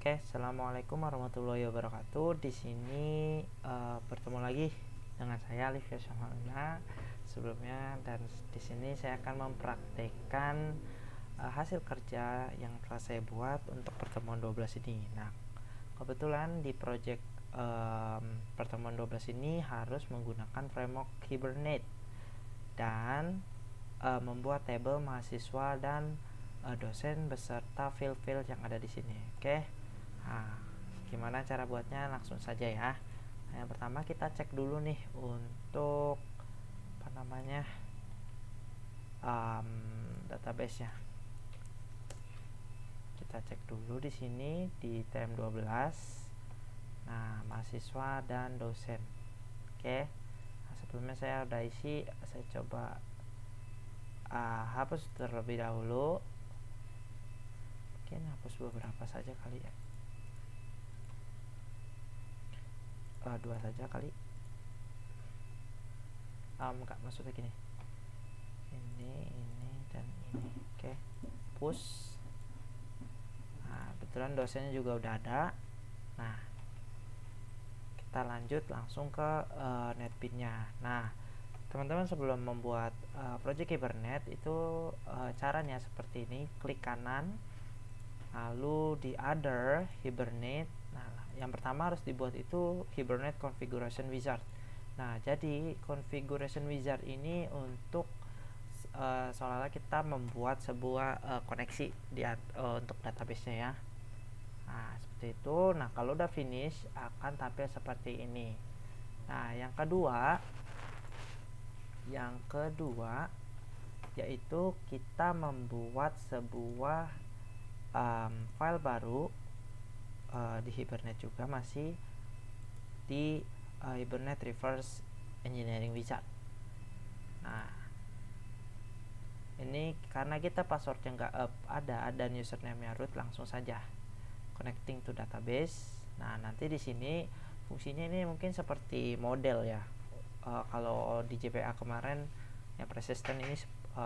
Assalamualaikum warahmatullahi wabarakatuh. Di sini bertemu lagi dengan saya Alif Yasyamaluna sebelumnya, dan di sini saya akan mempraktekkan hasil kerja yang telah saya buat untuk pertemuan 12 ini. Nah, kebetulan di project pertemuan 12 ini harus menggunakan framework Hibernate dan membuat tabel mahasiswa dan dosen beserta file-file yang ada di sini. Oke. Nah, gimana cara buatnya? Langsung saja ya. Nah, yang pertama kita cek dulu nih untuk database-nya. Kita cek dulu di sini di TM12. Nah, mahasiswa dan dosen. Oke. Nah, sebelumnya saya udah isi, saya coba hapus terlebih dahulu. Mungkin hapus beberapa saja kali ya. 2 saja kali. Enggak, maksudnya gini. Ini dan ini. Oke. Push. Nah, kebetulan dosennya juga udah ada. Nah, kita lanjut langsung ke netbin-nya. Nah, teman-teman sebelum membuat project Hibernate itu caranya seperti ini. Klik kanan, lalu di other Hibernate. Nah, yang pertama harus dibuat itu Hibernate Configuration Wizard. Nah, jadi Configuration Wizard ini untuk seolah-olah kita membuat sebuah koneksi untuk database-nya ya. Nah, seperti itu. Nah, kalau udah finish akan tampil seperti ini. Nah, yang kedua yaitu kita membuat sebuah file baru di Hibernate juga, masih di Hibernate Reverse Engineering Wizard. Nah, ini karena kita passwordnya nggak ada dan username-nya root, langsung saja connecting to database. Nah, nanti di sini fungsinya ini mungkin seperti model ya. Kalau di JPA kemarin yang persistent ini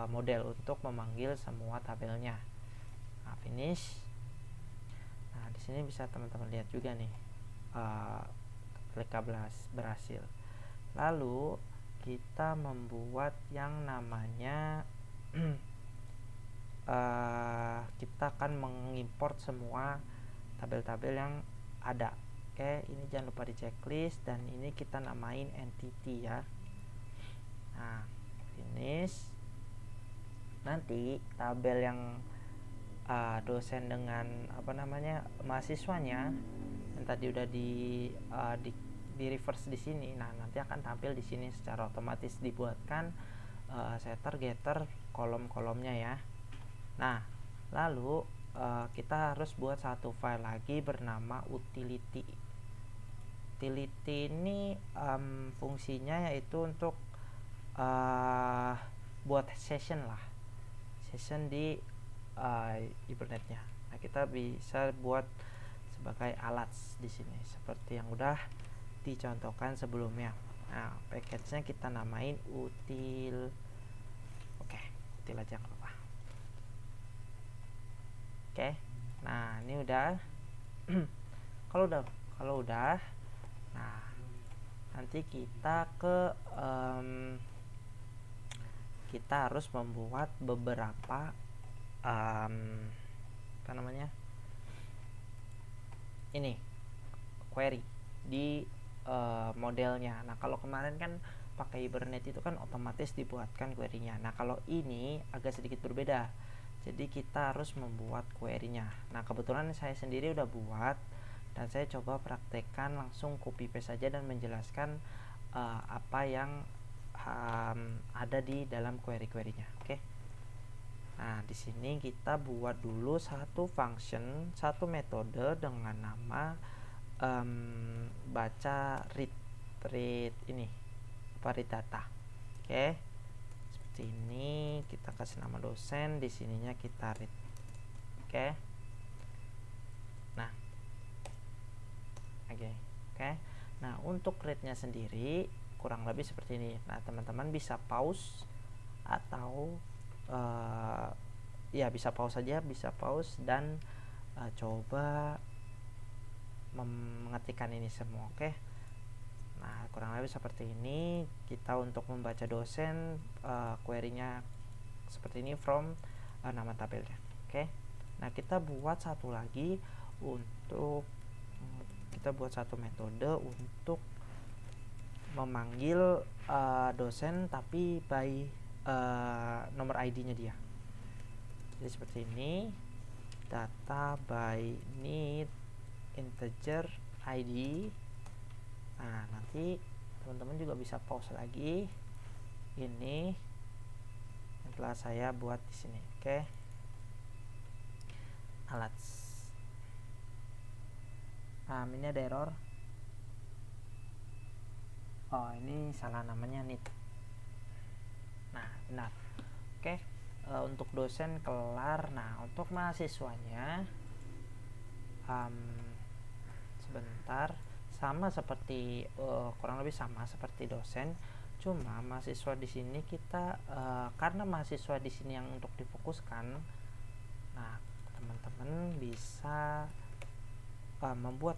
model untuk memanggil semua tabelnya. Nah, finish. Nah, di sini bisa teman-teman lihat juga nih klik berhasil. Lalu kita membuat yang namanya kita akan mengimport semua tabel-tabel yang ada. Oke, ini jangan lupa di checklist, dan ini kita namain entity ya. Nah, finish. Nanti tabel yang dosen dengan mahasiswanya yang tadi udah di reverse di sini. Nah, nanti akan tampil di sini secara otomatis, dibuatkan setter getter kolom-kolomnya ya. Nah, lalu kita harus buat satu file lagi bernama utility. Utility ini fungsinya yaitu untuk buat session di Hibernate-nya. Nah, kita bisa buat sebagai alat di sini seperti yang udah dicontohkan sebelumnya. Nah, package-nya kita namain util. Oke, util aja nggak apa-apa. Oke. Nah, ini udah. kalau udah, nah, nanti kita kita harus membuat beberapa ini query di modelnya. Nah, kalau kemarin kan pakai Hibernate itu kan otomatis dibuatkan query-nya. Nah, kalau ini agak sedikit berbeda. Jadi kita harus membuat query-nya. Nah, kebetulan saya sendiri udah buat, dan saya coba praktekkan langsung copy paste saja dan menjelaskan apa yang ada di dalam query-nya. Oke. Nah, di sini kita buat dulu satu function, satu metode dengan nama baca read ini, read data. Oke. Seperti ini, kita kasih nama dosen, di sininya kita read. Oke. Nah. Oke. Nah, untuk read-nya sendiri kurang lebih seperti ini. Nah, teman-teman bisa pause atau bisa pause saja, bisa pause dan coba mengetikkan ini semua. Oke. Nah, kurang lebih seperti ini. Kita untuk membaca dosen, query-nya seperti ini from nama tabelnya. Oke. Nah, kita buat satu lagi untuk satu metode untuk memanggil dosen tapi by nomor ID-nya dia. Jadi seperti ini, data by need integer ID. Nah, nanti teman-teman juga bisa pause lagi ini yang telah saya buat di sini. Oke. Alerts. Ini ada error. Oh, ini salah namanya need. Nah, benar. Oke. Untuk dosen kelar. Nah, untuk mahasiswanya sebentar, sama seperti kurang lebih sama seperti dosen, cuma mahasiswa di sini kita karena mahasiswa di sini yang untuk difokuskan. Nah, teman-teman bisa membuat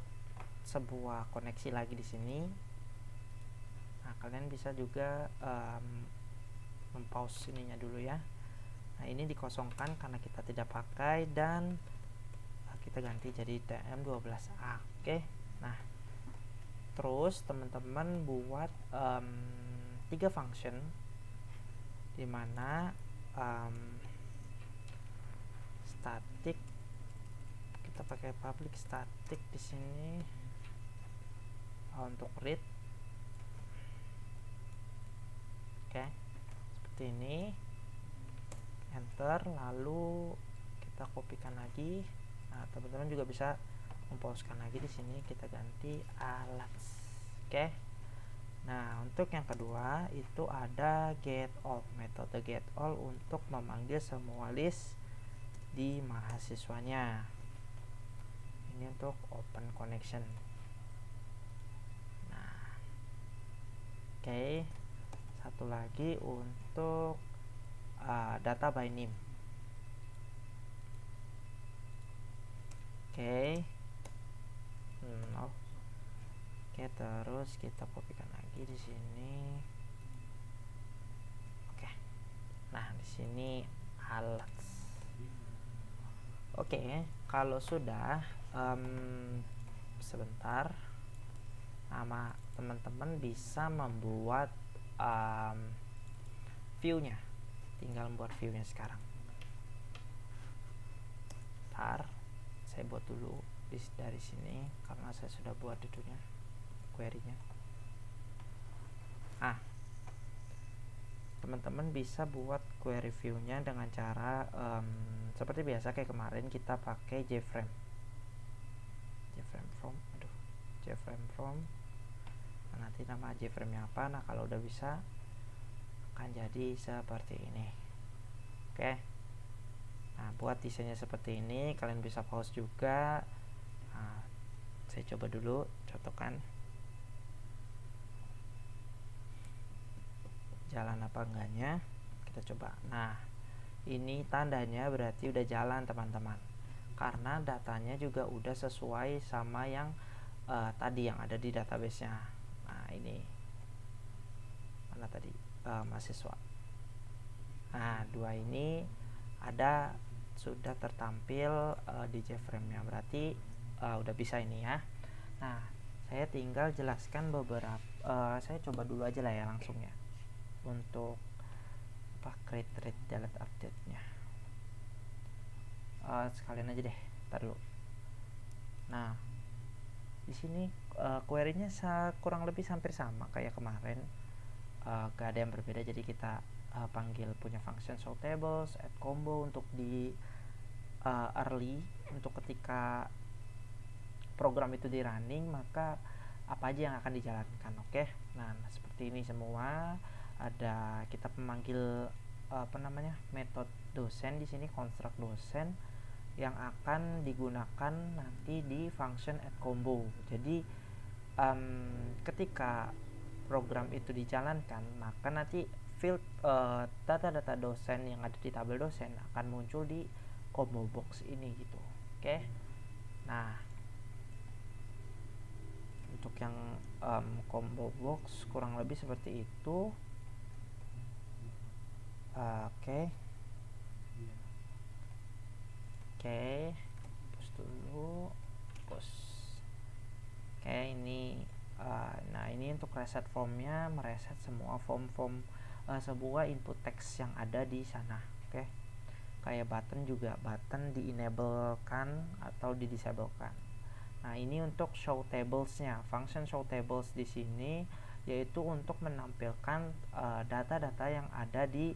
sebuah koneksi lagi di sini. Nah, kalian bisa juga mempause ininya dulu ya. Nah, ini dikosongkan karena kita tidak pakai dan kita ganti jadi TM12A. Oke. Nah, terus teman-teman buat 3 function dimana static, kita pakai public static di sini untuk read. Oke, seperti ini, enter, lalu kita kopikan lagi. Nah, teman-teman juga bisa mempausekan lagi di sini, kita ganti alerts. Oke. Nah, untuk yang kedua itu ada get all, metode get all untuk memanggil semua list di mahasiswanya. Ini untuk open connection. Nah, oke. Satu lagi untuk data by name. Oke. Oke, terus kita kopikan lagi di sini. Oke. Nah, di sini alerts. Oke, kalau sudah sebentar, nama teman-teman bisa membuat view-nya. Tinggal membuat view-nya sekarang. Ntar saya buat dulu dari sini karena saya sudah buat itunya, query-nya. Teman-teman bisa buat query view-nya dengan cara seperti biasa kayak kemarin kita pakai JFrame from. Nah, nanti nama JFrame-nya apa. Nah, kalau udah bisa akan jadi seperti ini. Oke. Nah, buat desainnya seperti ini, kalian bisa pause juga. Nah, saya coba dulu contohkan jalan apa enggaknya, kita coba. Nah, ini tandanya berarti udah jalan teman-teman, karena datanya juga udah sesuai sama yang tadi yang ada di database-nya. Nah, ini mana tadi mahasiswa. Nah, 2 ini ada sudah tertampil di JFrame-nya, berarti udah bisa ini ya. Nah, saya tinggal jelaskan beberapa, saya coba dulu aja lah ya langsung ya untuk create delete update-nya. Sekalian aja deh, tar dulu. Nah, di sini query-nya kurang lebih hampir sama kayak kemarin, gak ada yang berbeda. Jadi kita panggil punya function show tables, add combo untuk di early, untuk ketika program itu di running maka apa aja yang akan dijalankan. Oke. Nah, seperti ini semua. Ada kita memanggil metode dosen di sini, construct dosen yang akan digunakan nanti di function add combo. Jadi ketika program itu dijalankan, maka nanti field data-data dosen yang ada di tabel dosen akan muncul di combo box ini gitu. Oke. Nah, yang combo box kurang lebih seperti itu. Oke, push dulu, push. Oke, ini nah ini untuk reset formnya, mereset semua form sebuah input text yang ada di sana. Oke, kayak button juga, button di enablekan atau di disablekan. Nah, ini untuk show tablesnya. Function show tables di sini yaitu untuk menampilkan data-data yang ada di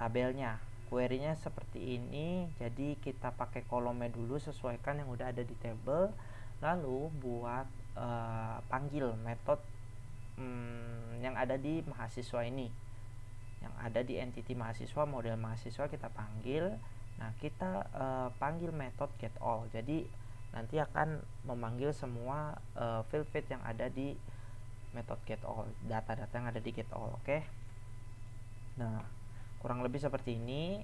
tabelnya. Query-nya seperti ini, jadi kita pakai kolomnya dulu, sesuaikan yang udah ada di table, lalu buat panggil metode yang ada di mahasiswa ini, yang ada di entity mahasiswa, model mahasiswa kita panggil. Nah, kita panggil metode getAll, jadi nanti akan memanggil semua field yang ada di metode getAll, data-data yang ada di getAll. Oke. Nah, kurang lebih seperti ini,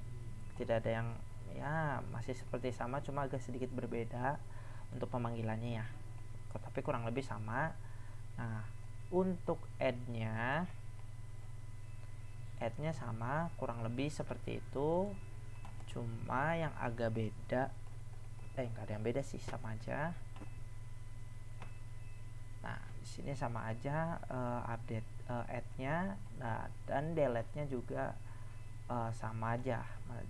tidak ada yang ya masih seperti sama, cuma agak sedikit berbeda untuk pemanggilannya ya, tapi kurang lebih sama. Nah, untuk add-nya sama, kurang lebih seperti itu, cuma yang agak beda nggak ada yang beda sih, sama aja. Nah, di sini sama aja, update add-nya, nah, dan delete-nya juga sama aja. Nah,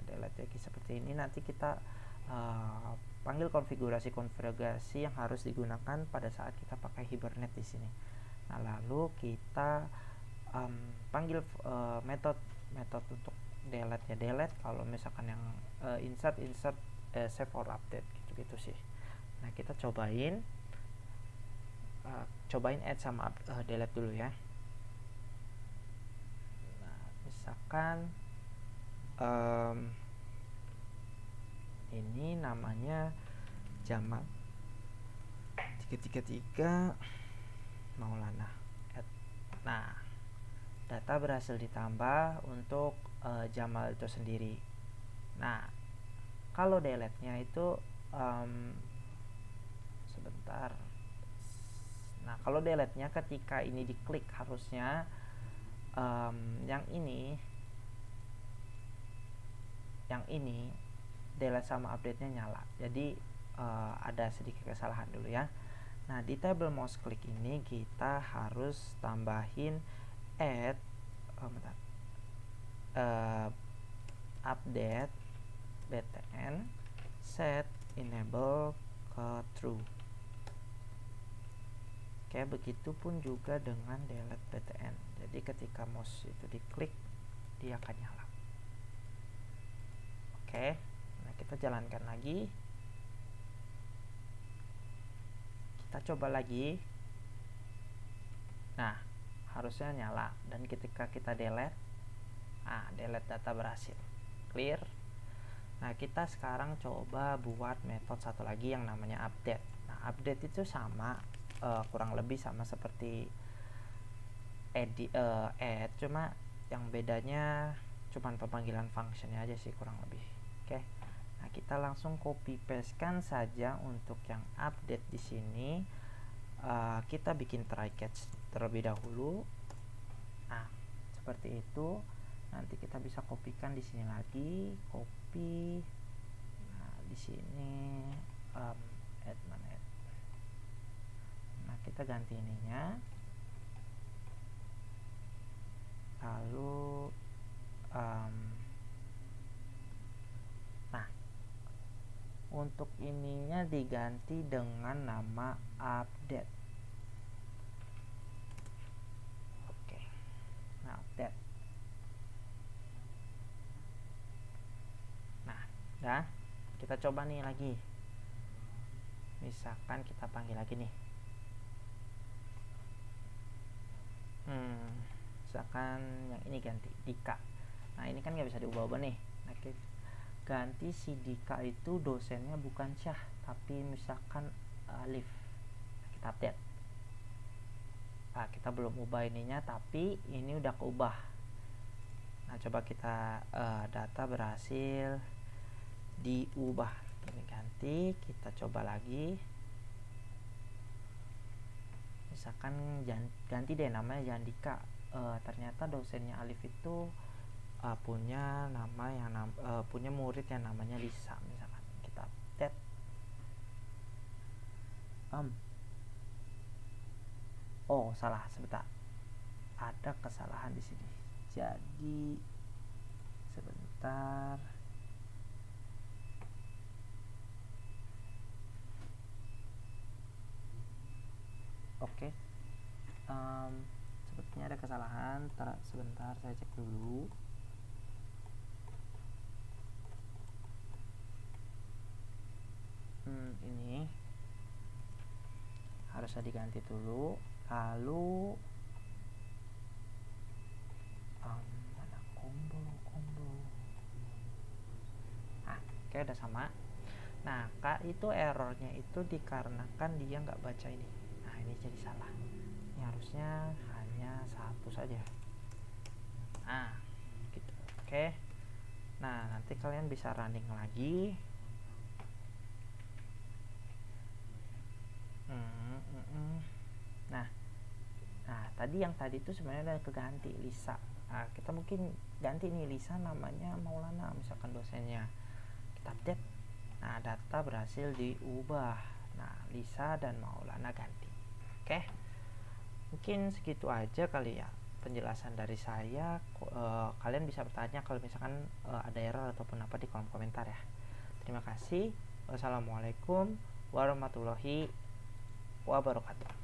delete lagi seperti ini. Nanti kita panggil konfigurasi yang harus digunakan pada saat kita pakai Hibernate di sini. Nah, lalu kita panggil metode untuk delete ya delete. Kalau misalkan yang insert save or update gitu sih. Nah, kita cobain add sama delete dulu ya. Nah, misalkan ini namanya Jamal 333 Maulana. Nah, data berhasil ditambah untuk Jamal itu sendiri. Nah, kalau delete-nya itu sebentar. Nah, kalau delete-nya ketika ini diklik, harusnya yang ini delete sama update-nya nyala. Jadi ada sedikit kesalahan dulu ya. Nah, di table mouse click ini kita harus tambahin add update btn set enable ke true. Oke, begitupun juga dengan delete btn. Jadi ketika mouse itu diklik, dia akan nyala. Oke, nah kita jalankan lagi. Kita coba lagi. Nah, harusnya nyala. Dan ketika kita delete, delete data berhasil. Clear. Nah, kita sekarang coba buat metode satu lagi yang namanya update. Nah, update itu sama, kurang lebih sama seperti add, cuma yang bedanya cuman pemanggilan functionnya aja sih kurang lebih. Oke. Nah, kita langsung copy paste-kan saja untuk yang update di sini. Kita bikin try catch terlebih dahulu. Nah, seperti itu. Nanti kita bisa kopikan di sini lagi, copy. Nah, di sini add. Nah, kita ganti ininya. Lalu nah, untuk ininya diganti dengan nama update. Oke. Nah, update. Nah, kita coba nih lagi. Misalkan kita panggil lagi nih. Misalkan yang ini ganti Dika. Nah, ini kan nggak bisa diubah-ubah nih. Nah, ganti si Dika itu dosennya bukan Syah, tapi misalkan Alif. Kita update. Nah, kita belum ubah ininya, tapi ini udah keubah. Nah, coba kita data berhasil diubah. Ini ganti, kita coba lagi. misalkan ganti deh namanya jangan Dika, ternyata dosennya Alif itu punya nama yang punya murid yang namanya Lisa, misalkan kita update. Oh salah, sebentar, ada kesalahan di sini. Jadi sebentar. Oke. Sepertinya ada kesalahan. Sebentar saya cek dulu. Ini harusnya diganti dulu. Lalu mana combo. Oke, udah sama. Nah, Kak, itu errornya itu dikarenakan dia nggak baca ini. Nah, ini jadi salah. Ini harusnya hanya satu saja. Nah, gitu. Oke. Nah, nanti kalian bisa running lagi. Nah, tadi itu sebenarnya ada keganti Lisa. Nah, kita mungkin ganti nih Lisa namanya Maulana, misalkan dosennya. Kita update. Nah, data berhasil diubah. Nah, Lisa dan Maulana ganti. Oke. Mungkin segitu aja kali ya penjelasan dari saya. Kalian bisa bertanya kalau misalkan ada error ataupun apa di kolom komentar ya. Terima kasih. Wassalamualaikum warahmatullahi wabarakatuh.